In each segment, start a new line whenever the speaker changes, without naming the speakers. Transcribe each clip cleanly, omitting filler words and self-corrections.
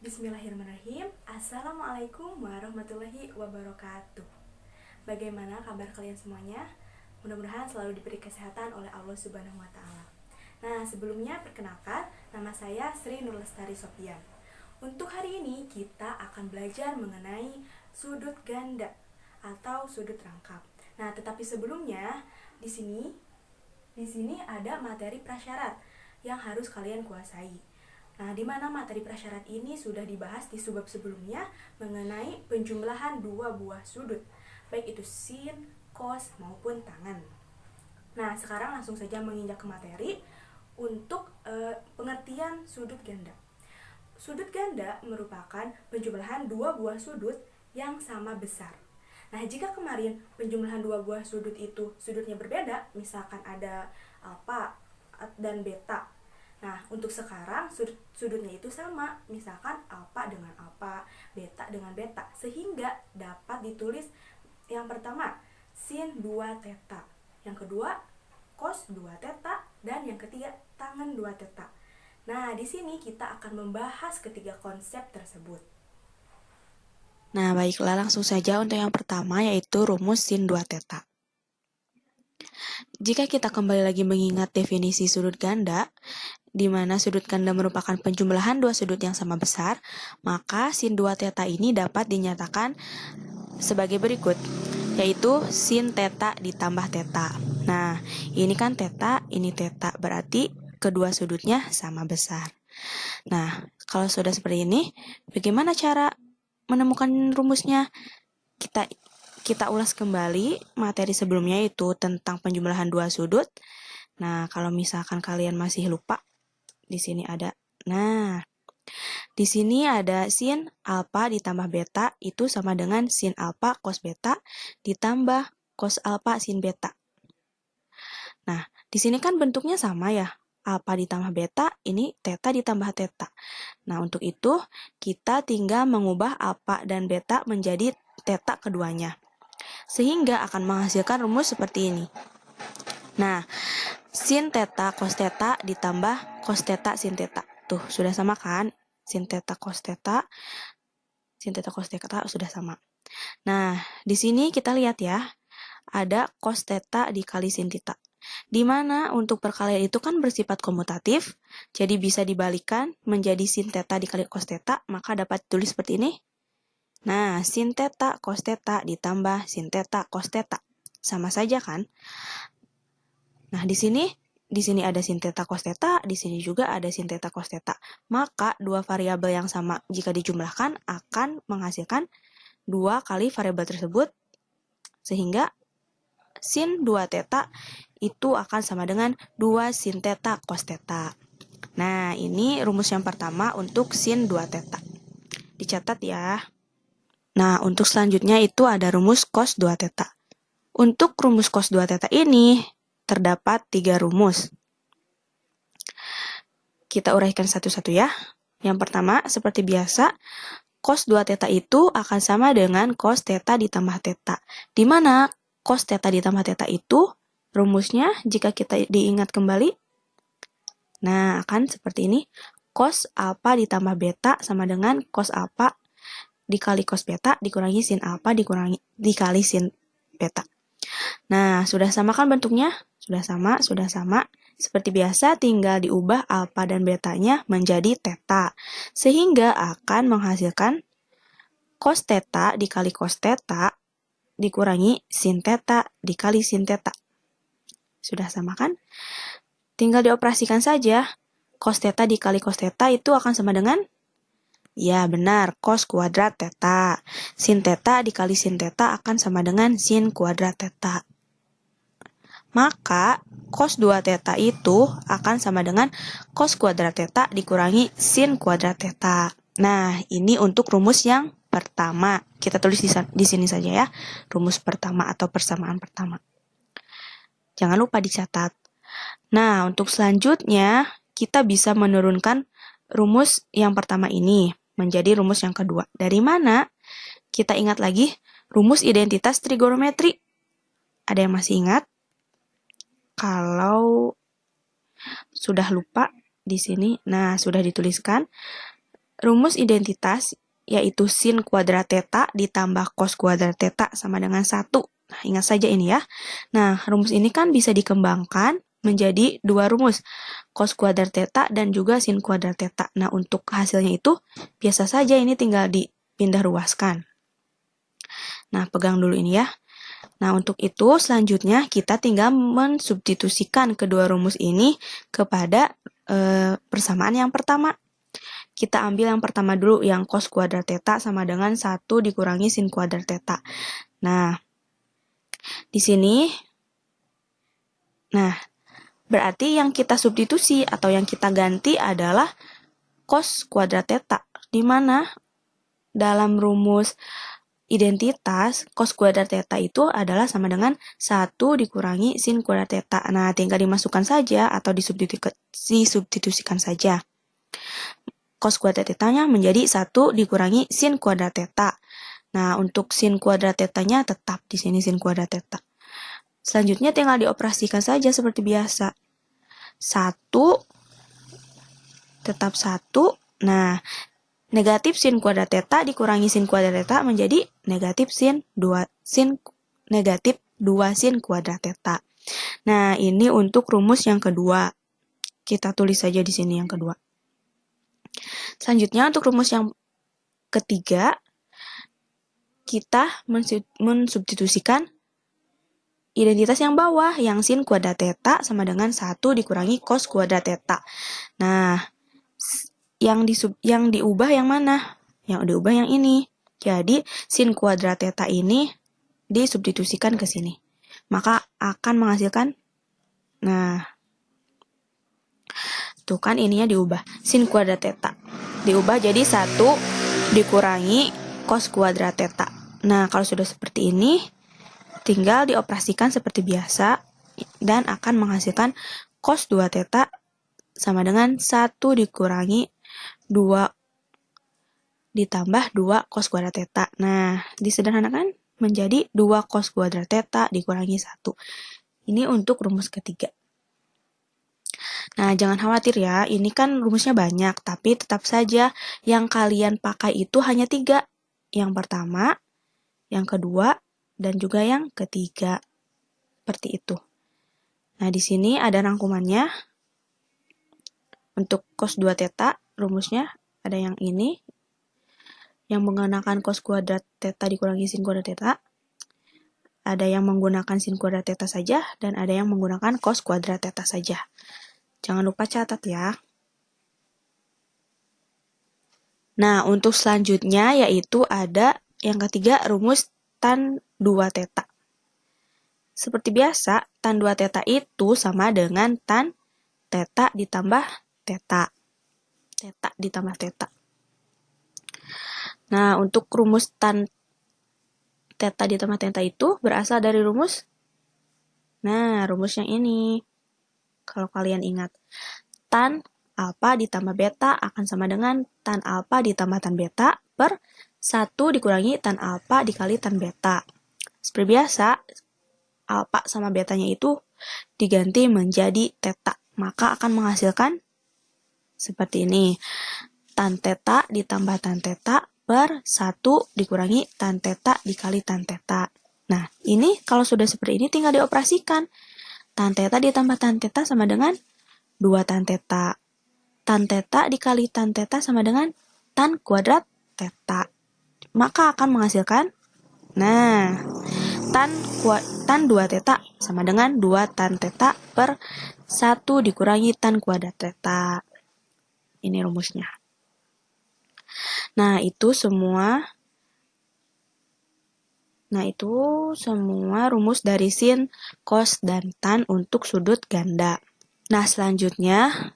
Bismillahirrahmanirrahim. Assalamualaikum warahmatullahi wabarakatuh. Bagaimana kabar kalian semuanya? Mudah-mudahan selalu diberi kesehatan oleh Allah Subhanahu wa taala. Nah, sebelumnya perkenalkan, nama saya Sri Nur Lestari Sofian. Untuk hari ini kita akan belajar mengenai sudut ganda atau sudut rangkap. Nah, tetapi sebelumnya di sini ada materi prasyarat yang harus kalian kuasai. Nah, di mana materi prasyarat ini sudah dibahas di subbab sebelumnya mengenai penjumlahan dua buah sudut, baik itu sin, cos, maupun tangan. Nah, sekarang langsung saja menginjak ke materi untuk pengertian sudut ganda. Sudut ganda merupakan penjumlahan dua buah sudut yang sama besar. Nah, jika kemarin penjumlahan dua buah sudut itu sudutnya berbeda, misalkan ada alfa dan beta. Nah, untuk sekarang sudutnya itu sama, misalkan alfa dengan alfa, beta dengan beta, sehingga dapat ditulis yang pertama sin 2 theta, yang kedua cos 2 theta, dan yang ketiga tangan 2 theta. Nah, di sini kita akan membahas ketiga konsep tersebut.
Nah, baiklah langsung saja untuk yang pertama yaitu rumus sin 2 theta. Jika kita kembali lagi mengingat definisi sudut ganda, di mana sudut ganda merupakan penjumlahan dua sudut yang sama besar, maka sin 2 theta ini dapat dinyatakan sebagai berikut, yaitu sin theta ditambah theta. Nah, ini kan theta, ini theta, berarti kedua sudutnya sama besar. Nah, kalau sudah seperti ini, bagaimana cara menemukan rumusnya? Kita ulas kembali materi sebelumnya itu tentang penjumlahan dua sudut. Nah, kalau misalkan kalian masih lupa, di sini ada. Nah, di sini ada sin alfa ditambah beta itu sama dengan sin alfa cos beta ditambah cos alfa sin beta. Nah, di sini kan bentuknya sama ya. Alfa ditambah beta, ini theta ditambah theta. Nah, untuk itu kita tinggal mengubah alfa dan beta menjadi theta keduanya, sehingga akan menghasilkan rumus seperti ini. Nah, sin theta cos theta ditambah cos theta sin theta. Tuh, sudah sama kan? Sin theta cos theta sudah sama. Nah, di sini kita lihat ya, ada cos theta dikali sin theta. Di mana untuk perkalian itu kan bersifat komutatif, jadi bisa dibalikan menjadi sin theta dikali cos theta, maka dapat ditulis seperti ini. Nah, sin theta cos theta ditambah sin theta cos theta. Sama saja kan? Nah, di sini ada sin theta cos theta, di sini juga ada sin theta cos theta. Maka dua variabel yang sama jika dijumlahkan akan menghasilkan dua kali variabel tersebut, sehingga sin 2 theta itu akan sama dengan 2 sin theta cos theta. Nah, ini rumus yang pertama untuk sin 2 theta. Dicatat ya. Nah, untuk selanjutnya itu ada rumus cos 2 theta. Untuk rumus cos 2 theta ini terdapat 3 rumus. Kita uraikan satu-satu ya. Yang pertama, seperti biasa, cos 2 theta itu akan sama dengan cos theta ditambah theta. Di mana cos theta ditambah theta itu rumusnya jika kita diingat kembali, nah akan seperti ini. Cos alfa ditambah beta sama dengan cos alfa dikali cos beta dikurangi sin alfa dikali sin beta. Nah, sudah sama kan bentuknya? Sudah sama. Seperti biasa tinggal diubah alfa dan betanya menjadi theta, sehingga akan menghasilkan cos theta dikali cos theta dikurangi sin theta dikali sin theta. Sudah sama kan? Tinggal dioperasikan saja. Cos theta dikali cos theta itu akan sama dengan, ya benar, cos kuadrat theta. Sin theta dikali sin theta akan sama dengan sin kuadrat theta. Maka cos 2 theta itu akan sama dengan cos kuadrat theta dikurangi sin kuadrat theta. Nah, ini untuk rumus yang pertama. Kita tulis di sini saja ya, rumus pertama atau persamaan pertama. Jangan lupa dicatat. Nah, untuk selanjutnya kita bisa menurunkan rumus yang pertama ini menjadi rumus yang kedua. Dari mana? Kita ingat lagi rumus identitas trigonometri. Ada yang masih ingat? Kalau sudah lupa di sini, nah sudah dituliskan rumus identitas yaitu sin kuadrat theta ditambah cos kuadrat theta sama dengan 1. Nah, ingat saja ini ya. Nah, rumus ini kan bisa dikembangkan menjadi dua rumus, cos kuadrat theta dan juga sin kuadrat theta. Nah, untuk hasilnya itu biasa saja ini tinggal dipindah ruaskan. Nah, pegang dulu ini ya. Nah, untuk itu selanjutnya kita tinggal mensubstitusikan kedua rumus ini kepada persamaan yang pertama. Kita ambil yang pertama dulu, yang cos kuadrat theta sama dengan 1 dikurangi sin kuadrat theta. Nah, di sini, berarti yang kita substitusi atau yang kita ganti adalah cos kuadrat theta, di mana dalam rumus identitas, cos kuadrat theta itu adalah sama dengan 1 dikurangi sin kuadrat theta. Nah, tinggal dimasukkan saja atau disubstitusikan saja. Cos kuadrat theta-nya menjadi 1 dikurangi sin kuadrat theta. Nah, untuk sin kuadrat theta-nya tetap di sini sin kuadrat theta. Selanjutnya tinggal dioperasikan saja seperti biasa. 1 tetap 1. Nah, negatif sin kuadrat theta dikurangi sin kuadrat theta menjadi negatif negatif 2 sin kuadrat theta. Nah, ini untuk rumus yang kedua. Kita tulis saja di sini yang kedua. Selanjutnya untuk rumus yang ketiga, kita mensubstitusikan identitas yang bawah, yang sin kuadrat theta sama dengan 1 dikurangi cos kuadrat theta. Nah, yang diubah yang mana? Yang diubah yang ini. Jadi, sin kuadrat theta ini disubstitusikan ke sini. Maka akan menghasilkan, nah, tuh kan ininya diubah. Sin kuadrat theta diubah jadi 1 dikurangi cos kuadrat theta. Nah, kalau sudah seperti ini, tinggal dioperasikan seperti biasa dan akan menghasilkan cos 2 theta sama dengan 1 dikurangi 2 ditambah 2 cos kuadrat theta. Nah, disederhanakan menjadi 2 cos kuadrat theta dikurangi 1. Ini untuk rumus ketiga. Nah, jangan khawatir ya, ini kan rumusnya banyak, tapi tetap saja yang kalian pakai itu hanya 3. Yang pertama, yang kedua, dan juga yang ketiga. Seperti itu. Nah, di sini ada rangkumannya. Untuk cos 2 theta, rumusnya ada yang ini, yang menggunakan cos kuadrat theta dikurangi sin kuadrat theta. Ada yang menggunakan sin kuadrat theta saja, dan ada yang menggunakan cos kuadrat theta saja. Jangan lupa catat ya. Nah, untuk selanjutnya yaitu ada yang ketiga rumus tan 2 theta. Seperti biasa, tan 2 theta itu sama dengan tan theta ditambah theta. Theta ditambah theta. Nah, untuk rumus tan theta ditambah theta itu berasal dari rumus, nah, rumus yang ini. Kalau kalian ingat, tan alfa ditambah beta akan sama dengan tan alfa ditambah tan beta per 1 dikurangi tan alfa dikali tan beta. Seperti biasa, alfa sama betanya itu diganti menjadi theta. Maka akan menghasilkan seperti ini. Tan theta ditambah tan theta per 1 dikurangi tan theta dikali tan theta. Nah, ini kalau sudah seperti ini tinggal dioperasikan. Tan theta ditambah tan theta sama dengan 2 tan theta. Tan theta dikali tan theta sama dengan tan kuadrat theta. Maka akan menghasilkan, nah, tan 2 theta sama dengan 2 tan theta per 1 dikurangi tan kuadrat theta. Ini rumusnya. Nah, itu semua rumus dari sin, cos, dan tan untuk sudut ganda. Nah, selanjutnya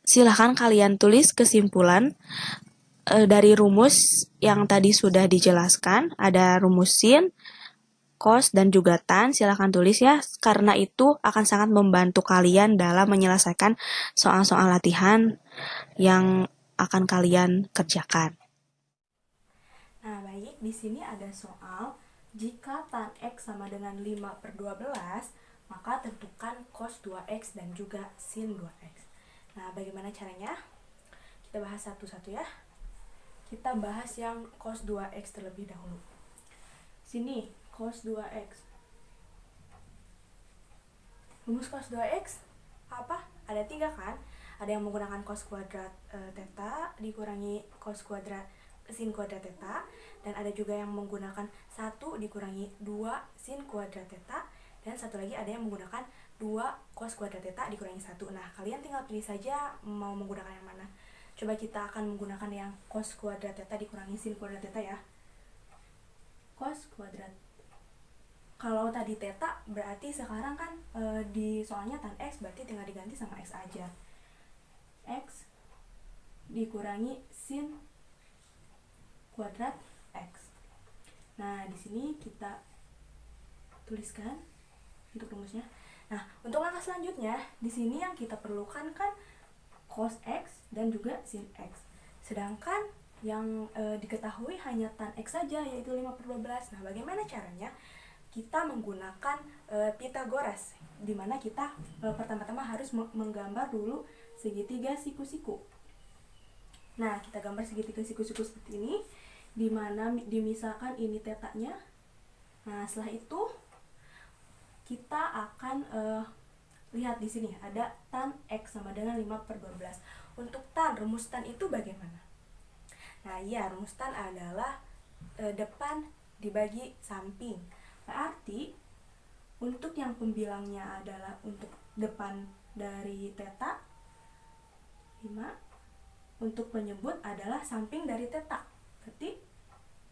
silahkan kalian tulis kesimpulan dari rumus yang tadi sudah dijelaskan. Ada rumus sin, cos, dan juga tan. Silahkan tulis ya, karena itu akan sangat membantu kalian dalam menyelesaikan soal-soal latihan yang akan kalian kerjakan.
Nah, baik, di sini ada soal, jika tan X sama dengan 5/12, maka tentukan cos 2X dan juga sin 2X. Nah, bagaimana caranya? Kita bahas satu-satu ya. kita bahas yang cos 2x terlebih dahulu. Sini, cos 2x. Rumus cos 2x apa? Ada 3 kan? Ada yang menggunakan cos kuadrat theta dikurangi cos kuadrat sin kuadrat theta, dan ada juga yang menggunakan 1 dikurangi 2 sin kuadrat theta, dan satu lagi ada yang menggunakan 2 cos kuadrat theta dikurangi 1. Nah, kalian tinggal pilih saja mau menggunakan yang mana. Coba kita akan menggunakan yang cos kuadrat theta dikurangi sin kuadrat theta ya. Cos kuadrat. Kalau tadi theta berarti sekarang kan di soalnya tan x berarti tinggal diganti sama x aja. X dikurangi sin kuadrat x. Nah, di sini kita tuliskan untuk rumusnya. Nah, untuk langkah selanjutnya, di sini yang kita perlukan kan cos x dan juga sin x. Sedangkan yang diketahui hanya tan x saja, yaitu 5/12. Nah, bagaimana caranya? Kita menggunakan Pythagoras, di mana kita pertama-tama harus menggambar dulu segitiga siku-siku. Nah, kita gambar segitiga siku-siku seperti ini, di mana dimisalkan ini tetanya. Nah, setelah itu kita akan lihat di sini ada tan x sama dengan 5/12. Untuk tan, rumus tan itu bagaimana? Nah, ya, rumus tan adalah depan dibagi samping. Berarti untuk yang pembilangnya adalah untuk depan dari theta 5, untuk penyebut adalah samping dari theta, berarti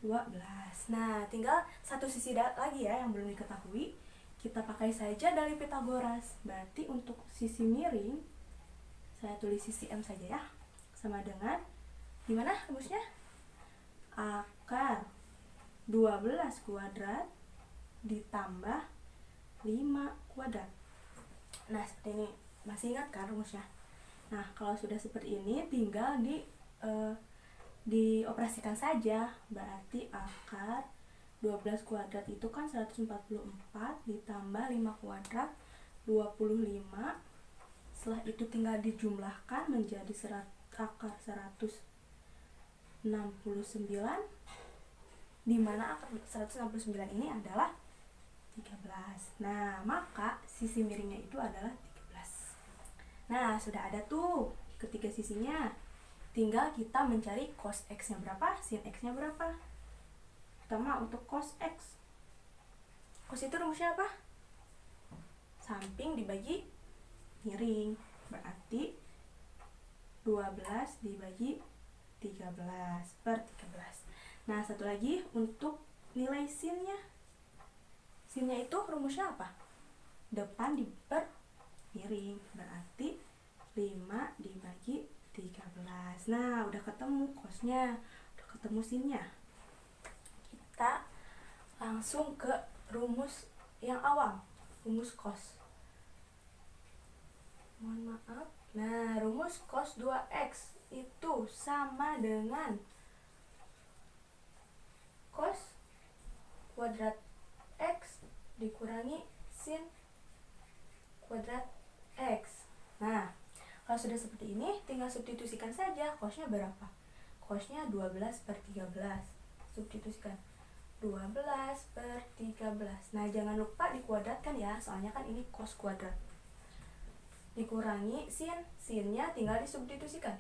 12. Nah, tinggal satu sisi lagi ya yang belum diketahui. Kita pakai saja dari Pythagoras. Berarti untuk sisi miring, saya tulis sisi M saja ya, sama dengan gimana rumusnya? Akar 12 kuadrat ditambah 5 kuadrat. Nah, seperti ini. Masih ingat kan rumusnya? Nah, kalau sudah seperti ini tinggal dioperasikan saja. Berarti akar 12 kuadrat itu kan 144 ditambah 5 kuadrat 25. Setelah itu tinggal dijumlahkan menjadi akar 169, di mana akar 169 ini adalah 13. Nah, maka sisi miringnya itu adalah 13. Nah, sudah ada tuh ketiga sisinya. Tinggal kita mencari cos x-nya berapa, sin x-nya berapa. Pertama untuk cos x. Cos itu rumusnya apa? Samping dibagi miring. Berarti 12 dibagi 13/13. Nah, satu lagi untuk nilai sinnya. Sinnya itu rumusnya apa? Depan diper miring, berarti 5 dibagi 13. Nah, udah ketemu cosnya, udah ketemu sinnya. Kita langsung ke rumus yang awal, rumus cos. Mohon maaf. Nah, rumus cos 2x itu sama dengan cos kuadrat x dikurangi sin kuadrat x. Nah, kalau sudah seperti ini tinggal substitusikan saja. Cosnya berapa? Cosnya 12/13. Substitusikan 12/13. Nah, jangan lupa dikuadratkan ya, soalnya kan ini cos kuadrat. Dikurangi sin, sinnya tinggal disubstitusikan.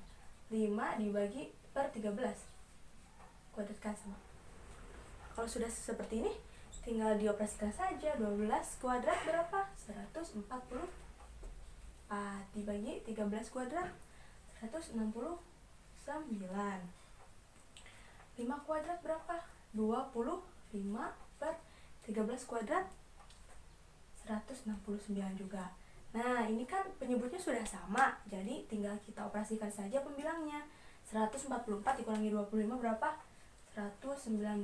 5 dibagi per 13. Kuadratkan sama. Kalau sudah seperti ini tinggal dioperasikan saja. 12 kuadrat berapa? 144 dibagi 13 kuadrat 169. 5 kuadrat berapa? 25/13 kuadrat 169 juga. Nah, ini kan penyebutnya sudah sama, jadi tinggal kita operasikan saja pembilangnya. 144 dikurangi 25 berapa? 119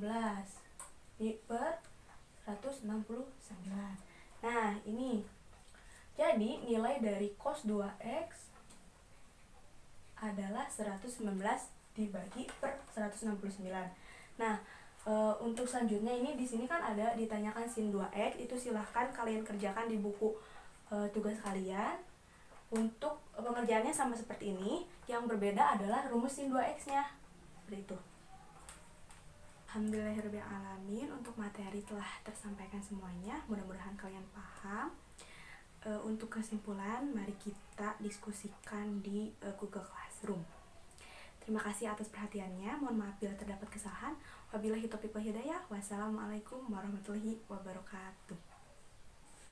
per 169. Nah, ini jadi nilai dari cos 2x adalah 119 dibagi per 169. Nah, untuk selanjutnya ini di sini kan ada ditanyakan sin 2x, itu silahkan kalian kerjakan di buku tugas kalian. Untuk pengerjaannya sama seperti ini, yang berbeda adalah rumus sin 2x-nya. Seperti itu. Alhamdulillahirrahmanirrahim, untuk materi telah tersampaikan semuanya, mudah-mudahan kalian paham. Untuk kesimpulan, mari kita diskusikan di Google Classroom. Terima kasih atas perhatiannya, mohon maaf bila terdapat kesalahan. Wabillahi taufiq wal hidayah. Wassalamualaikum warahmatullahi wabarakatuh.